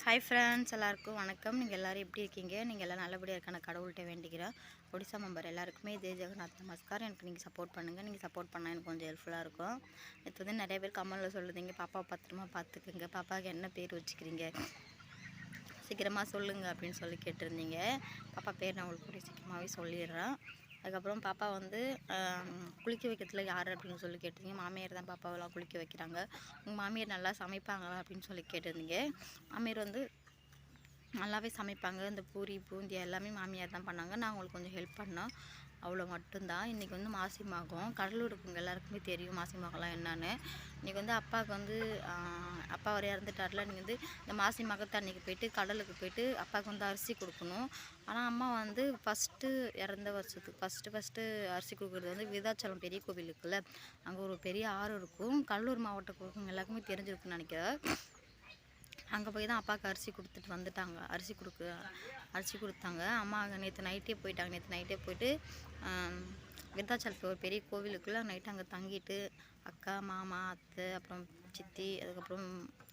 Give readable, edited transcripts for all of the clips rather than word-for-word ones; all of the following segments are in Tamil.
ஹாய் ஃப்ரெண்ட்ஸ், எல்லாருக்கும் வணக்கம். நீங்கள் எல்லோரும் எப்படி இருக்கீங்க? நீங்கள் எல்லாம் நல்லபடியாக இருக்கான கடவுள்கிட்ட வேண்டிக்கிறேன். ஒடிசா மெம்பர் எல்லாருக்குமே இதே ஜெகநாத் நமஸ்கார். எனக்கு நீங்கள் சப்போர்ட் பண்ணுங்கள். நீங்கள் சப்போர்ட் பண்ணால் எனக்கு கொஞ்சம் ஹெல்ப்ஃபுல்லாக இருக்கும். இப்போ வந்து நிறைய பேர் கமெண்டில் சொல்லுதீங்க, பாப்பாவை பத்திரமா பார்த்துக்குங்க, பாப்பாவுக்கு என்ன பேர் வச்சுக்கிறீங்க, சீக்கிரமாக சொல்லுங்கள் அப்படின்னு சொல்லி கேட்டிருந்தீங்க. பாப்பா பேர் நான் உங்களுக்கு கூடிய சீக்கிரமாகவே சொல்லிடுறேன். அதுக்கப்புறம் பாப்பா வந்து குளிக்க வைக்கிறதுல யார் அப்படின்னு சொல்லி கேட்டிருந்தீங்க. மாமியார் தான் பாப்பாவெல்லாம் குளிக்க வைக்கிறாங்க. உங்கள் மாமியார் நல்லா சமைப்பாங்களா அப்படின்னு சொல்லி கேட்டிருந்தீங்க. மாமியார் வந்து நல்லாவே சமைப்பாங்க. இந்த பூரி பூந்தி எல்லாமே மாமியார் தான் பண்ணாங்க. நான் அவங்களுக்கு கொஞ்சம் ஹெல்ப் பண்ணோம், அவ்வளோ மட்டும்தான். இன்றைக்கி வந்து மாசி மகம், கடலூருக்குங்க எல்லாருக்குமே தெரியும் மாசி மகம்லாம் என்னன்னு. இன்றைக்கி வந்து அப்பாவுக்கு வந்து அப்பா அவர் இறந்துட்டார்ல. நீங்கள் வந்து இந்த மாசி மகத்தை அன்றைக்கி போய்ட்டு கடலுக்கு போய்ட்டு அப்பாவுக்கு வந்து அரிசி கொடுக்கணும். ஆனால் அம்மா வந்து ஃபஸ்ட்டு இறந்த வருஷத்துக்கு ஃபஸ்ட்டு அரிசி கொடுக்குறது வந்து விருதாச்சலம் பெரிய கோவில் இருக்குல்ல, அங்கே ஒரு பெரிய ஆறு இருக்கும். கடலூர் மாவட்டத்துக்கு எல்லாருக்குமே தெரிஞ்சிருக்குன்னு நினைக்கிறேன். அங்கே போய் தான் அப்பாவுக்கு அரிசி கொடுத்துட்டு வந்துட்டாங்க. அரிசி கொடுத்தாங்க. அம்மா அங்கே நேற்று நைட்டே போயிட்டாங்க. நேற்று நைட்டே போயிட்டு விருத்தாச்சலத்தில் ஒரு பெரிய கோவிலுக்குள்ளே நைட்டு அங்கே தங்கிட்டு அக்கா, மாமா, அத்தை, அப்புறம் சித்தி, அதுக்கப்புறம்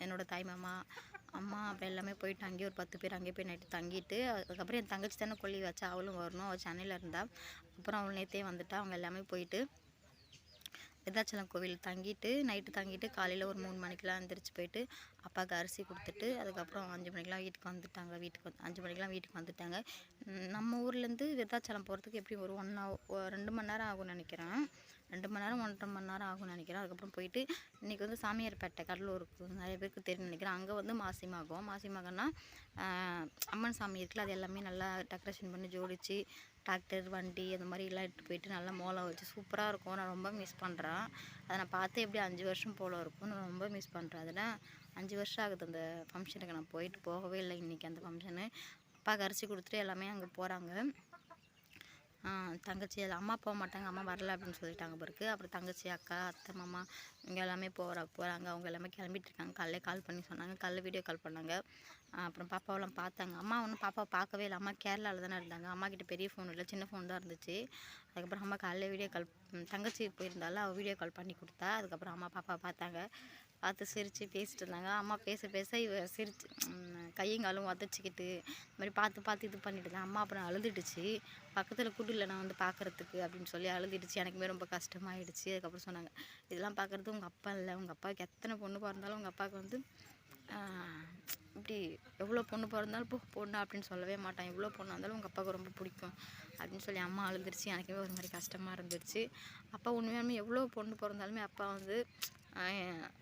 என்னோடய தாய் மாமா, அம்மா, அப்புறம் எல்லாமே போயிட்டு அங்கேயே ஒரு 10 பேர் அங்கேயே போய் நைட்டு தங்கிட்டு, அதுக்கப்புறம் என் தங்கச்சி தானே கொல்லி வச்சா, அவளும் வரணும். அவள் சென்னையில் இருந்தாள். அப்புறம் அவள் நேற்றே வந்துட்டா. அவங்க எல்லாமே போயிட்டு விருதாச்சலம் கோவில் தங்கிட்டு நைட்டு தங்கிட்டு காலையில் ஒரு 3 மணிக்கெலாம் எழுந்திரிச்சு போயிட்டு அப்பாவுக்கு அரிசி கொடுத்துட்டு அதுக்கப்புறம் 5 மணிக்கெலாம் வீட்டுக்கு வந்துட்டாங்க. 5 மணிக்கெலாம் வீட்டுக்கு வந்துட்டாங்க. நம்ம ஊர்லேருந்து விருதாச்சலம் போகிறதுக்கு எப்படி ஒரு 2 மணி நேரம் ஆகும்னு நினைக்கிறேன். 2 மணி நேரம் 1.5 மணி நேரம் ஆகும்னு நினைக்கிறேன். அதுக்கப்புறம் போயிட்டு இன்றைக்கி வந்து சாமியார்பேட்டை கடலூருக்கு நிறைய பேருக்கு தெரியும் நினைக்கிறேன். அங்கே வந்து மாசி மகம்னா அம்மன் சாமி இருக்குல்ல, அது எல்லாமே நல்லா டெக்கரேஷன் பண்ணி ஜோடிச்சு டிராக்டர் வண்டி அந்த மாதிரி எல்லாம் எடுத்து போயிட்டு நல்லா மோளம் வச்சு சூப்பராக இருக்கும். நான் ரொம்ப மிஸ் பண்ணுறேன். அதை நான் பார்த்து எப்படி 5 வருஷம் போல் இருக்கும். நான் ரொம்ப மிஸ் பண்ணுறேன். அதில் 5 வருஷம் ஆகுது அந்த ஃபங்க்ஷனுக்கு நான் போகவே இல்லை. இன்றைக்கி அந்த ஃபங்க்ஷனு அப்பாவுக்கு அரிசி கொடுத்துட்டு எல்லாமே அங்கே போகிறாங்க. தங்கச்சி அது அம்மா போக மாட்டாங்க, அம்மா வரல அப்படின்னு சொல்லிட்டாங்க பிறகு. அப்புறம் தங்கச்சி, அக்கா, அத்தை, மாமா இங்கே எல்லாமே போகிறாங்க. அவங்க எல்லாமே கிளம்பிட்டு இருக்காங்க. காலையிலே கால் பண்ணி சொன்னாங்க, காலைல வீடியோ கால் பண்ணாங்க. அப்புறம் பாப்பாவெல்லாம் பார்த்தாங்க. அம்மா ஒன்றும் பாப்பாவை பார்க்கவே இல்லை. அம்மா கேரளாவில் தானே இருந்தாங்க. அம்மா கிட்ட பெரிய ஃபோன் இல்லை, சின்ன ஃபோன் தான் இருந்துச்சு. அதுக்கப்புறம் அம்மா காலையில் வீடியோ கால் தங்கச்சி போயிருந்தாலும் அவள் வீடியோ கால் பண்ணி கொடுத்தா. அதுக்கப்புறம் அம்மா பாப்பாவை பார்த்தாங்க. பார்த்து சிரித்து பேசிட்டு இருந்தாங்க. அம்மா பேச இவ சிரிச்சு கையங்காலும் உதச்சிக்கிட்டு இந்த மாதிரி பார்த்து இது பண்ணிட்டு இருந்தேன். அம்மா அப்புறம் அழுதுடுச்சு. பக்கத்தில் கூட்டில் நான் வந்து பார்க்குறதுக்கு அப்படின்னு சொல்லி அழுதுடுச்சு. எனக்குமே ரொம்ப கஷ்டமாயிடுச்சு. அதுக்கப்புறம் சொன்னாங்க, இதெல்லாம் பார்க்குறது உங்கள் அப்பா இல்லை, உங்கள் அப்பாவுக்கு எத்தனை பொண்ணு பிறந்தாலும் உங்கள் அப்பாவுக்கு வந்து இப்படி எவ்வளோ பொண்ணு பிறந்தாலும் பொண்ணு அப்படின்னு சொல்லவே மாட்டான், எவ்வளோ பொண்ணு இருந்தாலும் உங்கள் அப்பாவுக்கு ரொம்ப பிடிக்கும் அப்படின்னு சொல்லி அம்மா அழுதுருச்சு. எனக்குமே ஒரு மாதிரி கஷ்டமாக இருந்துச்சு. அப்பா உண்மையாலுமே எவ்வளோ பொண்ணு பிறந்தாலுமே அப்பா வந்து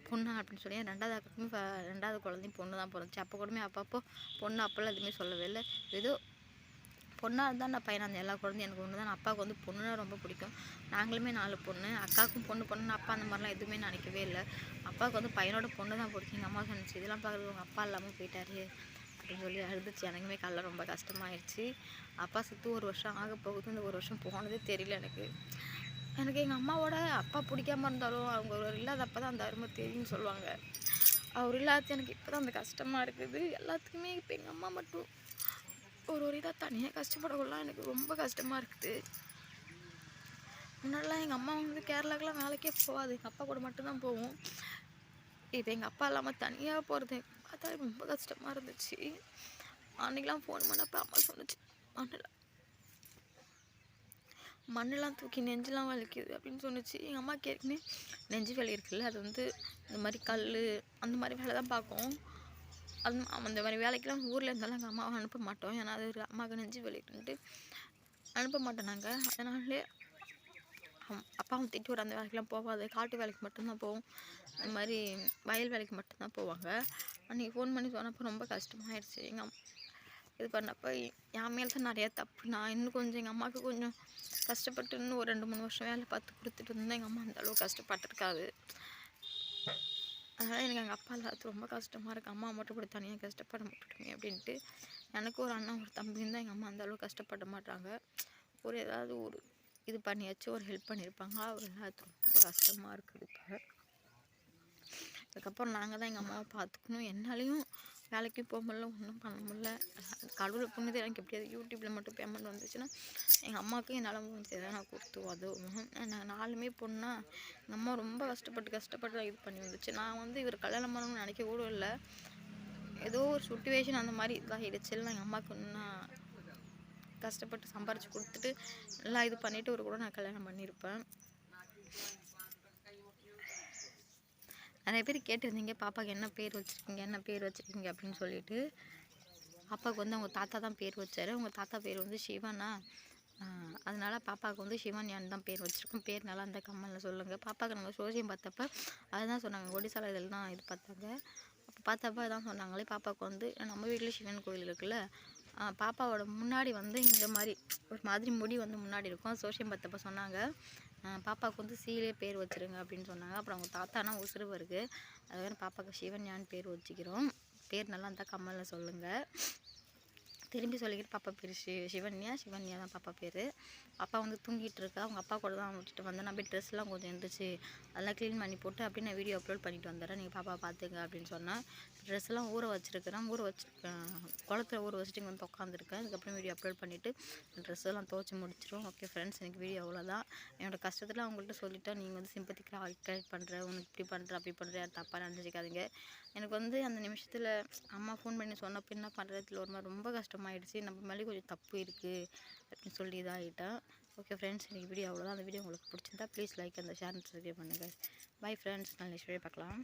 பொண்ணு அப்படின்னு சொல்லி 2வது அக்காவுக்குமே 2வது குழந்தையும் பொண்ணு தான் பிறந்துச்சு. அப்போ கூடமே அப்பப்போ பொண்ணு அப்போல்லாம் எதுவுமே சொல்லவே இல்லை. ஏதோ பொண்ணாக இருந்தால் நான் பையனாக இருந்தேன், எல்லா குழந்தையும் எனக்கு ஒன்று தான். அப்பாவுக்கு வந்து பொண்ணுனா ரொம்ப பிடிக்கும். நாங்களுமே 4 பொண்ணு. அக்காவுக்கும் பொண்ணுன்னு அப்பா அந்த மாதிரிலாம் எதுவுமே நினைக்கவே இல்லை. அப்பாவுக்கு வந்து பையனோட பொண்ணு தான் பிடிக்கும். எங்கள் அம்மா சொன்னிச்சு, இதெல்லாம் பார்க்குறது உங்கள் அப்பா இல்லாமல் போயிட்டாரு அப்படின்னு சொல்லி அழுதுச்சு. எனக்குமே காலைல ரொம்ப கஷ்டமாயிடுச்சு. அப்பா செத்து 1 வருஷம் ஆக போகுது. இந்த 1 வருஷம் போனதே தெரியல எனக்கு. எங்கள் அம்மாவோட அப்பா பிடிக்காமல் இருந்தாலும் அவங்க ஒரு இல்லாதப்போ தான் அந்த அருமை தெரியும்னு சொல்லுவாங்க. அவர் இல்லாத எனக்கு இப்போ தான் அந்த கஷ்டமாக இருக்குது. எல்லாத்துக்குமே இப்போ எங்கள் அம்மா மட்டும் ஒரு இதாக தனியாக கஷ்டப்படலாம். எனக்கு ரொம்ப கஷ்டமாக இருக்குது. முன்னாடிலாம் எங்கள் அம்மா வந்து கேரளாக்கெலாம் வேலைக்கே போகாது, எங்கள் அப்பா கூட மட்டும்தான் போவோம். இப்போ எங்கள் அப்பா இல்லாமல் தனியாக போகிறது பார்த்தா ரொம்ப கஷ்டமாக இருந்துச்சு. அன்றைக்கெலாம் ஃபோன் பண்ணப்போ அம்மா சொன்னிச்சு, மண்ணெல்லாம் தூக்கி நெஞ்செலாம் வலிக்குது அப்படின்னு சொன்னிச்சு. எங்கள் அம்மாவுக்கு ஏற்கனவே நெஞ்சு வலி இருக்குல்ல, அது வந்து இந்த மாதிரி கல் அந்த மாதிரி வேலை தான் பார்க்கும். அந்த மாதிரி வேலைக்கெல்லாம் ஊரில் இருந்தாலும் எங்கள் அம்மாவை அனுப்ப மாட்டோம். ஏன்னா அது அம்மாவுக்கு நெஞ்சு வலிக்குன்ட்டு அனுப்ப மாட்டோம் நாங்கள். அதனாலே அப்பாவும் திட்டு அந்த வேலைக்கெலாம் போகாது, காட்டு வேலைக்கு மட்டும்தான் போவோம், இந்த மாதிரி வயல் வேலைக்கு மட்டும்தான் போவாங்க. அன்றைக்கி ஃபோன் பண்ணி சொன்னப்போ ரொம்ப கஷ்டமாயிடுச்சு. எங்கள் இது பண்ணப்போ என் மேலே தான் நிறையா தப்பு. நான் இன்னும் கொஞ்சம் எங்கள் அம்மாவுக்கு கொஞ்சம் கஷ்டப்பட்டு இன்னும் ஒரு 2-3 வருஷம் வேலை பார்த்து கொடுத்துட்டு இருந்தால் எங்கள் அம்மா அந்தளவுக்கு கஷ்டப்பட்டுருக்காது. அதனால் எனக்கு எங்கள் அப்பா இல்லாத ரொம்ப கஷ்டமாக இருக்குது. அம்மா மட்டும் கூட தனியாக கஷ்டப்பட மாட்டோமே அப்படின்ட்டு. எனக்கு ஒரு அண்ணன் ஒரு தம்பின்னு தான் எங்கள் அம்மா அந்தளவுக்கு கஷ்டப்பட மாட்டாங்க. ஒரு ஏதாவது ஒரு இது பண்ணியாச்சும் ஒரு ஹெல்ப் பண்ணியிருப்பாங்க. அவர் எல்லாத்துக்கும் ரொம்ப கஷ்டமாக இருக்குது. இப்போ அதுக்கப்புறம் நாங்கள் தான் எங்கள் அம்மாவை பார்த்துக்கணும். என்னாலையும் வேலைக்கு போக முடியல, ஒன்றும் பண்ண முடியல. கடவுள் புண்ணியத்தை எனக்கு எப்படியாவது யூடியூப்பில் மட்டும் பேமெண்ட் வந்துச்சுன்னா எங்கள் அம்மாவுக்கும் என்னால் முடிஞ்சதை நான் கொடுத்து உதவும். நான் 4மே பொண்ணா எங்கள் அம்மா ரொம்ப கஷ்டப்பட்டு இது பண்ணி வந்துச்சு. நான் வந்து இவர் கல்யாணம் பண்ணணும்னு நினைக்க கூட இல்லை. ஏதோ ஒரு சுச்சுவேஷன் அந்த மாதிரி இதாகிடுச்சு. இல்லை எங்கள் அம்மாவுக்கு நான் கஷ்டப்பட்டு சம்பாரித்து கொடுத்துட்டு எல்லாம் இது பண்ணிவிட்டு ஒரு கூட நான் கல்யாணம் பண்ணியிருப்பேன். நிறைய பேர் கேட்டிருந்தீங்க பாப்பாவுக்கு என்ன பேர் வச்சுருக்கீங்க அப்படின்னு சொல்லிட்டு. பாப்பாவுக்கு வந்து அவங்க தாத்தா தான் பேர் வச்சார். அவங்க தாத்தா பேர் வந்து சிவனா, அதனால பாப்பாவுக்கு வந்து சிவன்யான் தான் பேர் வச்சுருக்கோம். பேர் நல்லா இருந்தால் கம்மலில் சொல்லுங்கள். பாப்பாவுக்கு நாங்கள் சோசியம் பார்த்தப்ப அதுதான் சொன்னாங்க, ஒடிசால இதில் தான் இது பார்த்தாங்க. அப்போ பார்த்தப்ப அதான் சொன்னாங்களே பாப்பாவுக்கு வந்து நம்ம வீட்டில் சிவன் கோயில் இருக்குல்ல, பாப்பாவோட முன்னாடி வந்து இந்த மாதிரி ஒரு மாதிரி முடி வந்து முன்னாடி இருக்கும். சோசியம் பார்த்தப்ப சொன்னாங்க பாப்பாவுக்கு வந்து சீலே பேர் வச்சுருங்க அப்படின்னு சொன்னாங்க. அப்புறம் அவங்க தாத்தானா உசுறு வருது, அதுக்காக பாப்பாவுக்கு சிவன்யான்னு பேர் வச்சுக்கிறோம். பேர் நல்லா இருந்தால் கம்மலில் சொல்லுங்கள். திரும்பி சொல்லிக்கிட்டு பாப்பா பேர் சிவன்யா தான் பாப்பா பேர். அப்பா வந்து தூங்கிட்டு இருக்கா. அவங்க அப்பா கூட தான் விட்டுட்டு வந்தேன். நான் போய் ட்ரெஸ்லாம் கொஞ்சம் இருந்துச்சு, அதெல்லாம் க்ளீன் பண்ணி போட்டு அப்படி நான் வீடியோ அப்லோட் பண்ணிட்டு வந்துடுறேன், நீங்கள் பாப்பா பார்த்துங்க அப்படின்னு சொன்னேன். ட்ரெஸ்லாம் ஊற வச்சுருக்கிறேன். குளத்துல ஊற வச்சுட்டு இங்கே வந்து உட்காந்துருக்கேன். அதுக்கப்புறம் வீடியோ அப்லோட் பண்ணிவிட்டு ட்ரெஸ்ஸெல்லாம் துவச்சி முடிச்சிடும். ஓகே ஃப்ரெண்ட்ஸ், எனக்கு வீடியோ அவ்வளோதான். என்னோடய கஷ்டத்தில் அவங்கள்ட்ட சொல்லிவிட்டேன். நீங்கள் வந்து சிம்பத்திக்கு கிரியேட் பண்ணுற, உனக்கு இப்படி பண்ணுற அப்படி பண்ணுற, யார் தப்பாக நினச்சிக்காதீங்க. எனக்கு வந்து அந்த நிமிஷத்தில் அம்மா ஃபோன் பண்ணி சொன்னப்போ என்ன பண்ணுறதுல ஒரு மாதிரி ரொம்ப கஷ்டமாயிடுச்சு. நம்ம மேலே கொஞ்சம் தப்பு இருக்குது அப்படின்னு சொல்லி இதாகிட்டேன். ஓகே ஃப்ரெண்ட்ஸ், எனக்கு வீடியோ அவ்வளோதான். அந்த வீடியோ உங்களுக்கு பிடிச்சிருந்தா ப்ளீஸ் லைக் அந்த ஷேர் சப்ஸ்கிரைப் பண்ணுங்கள். பை ஃப்ரெண்ட்ஸ், நான் நெக்ஸ்ட் வீடியோ பார்க்கலாம்.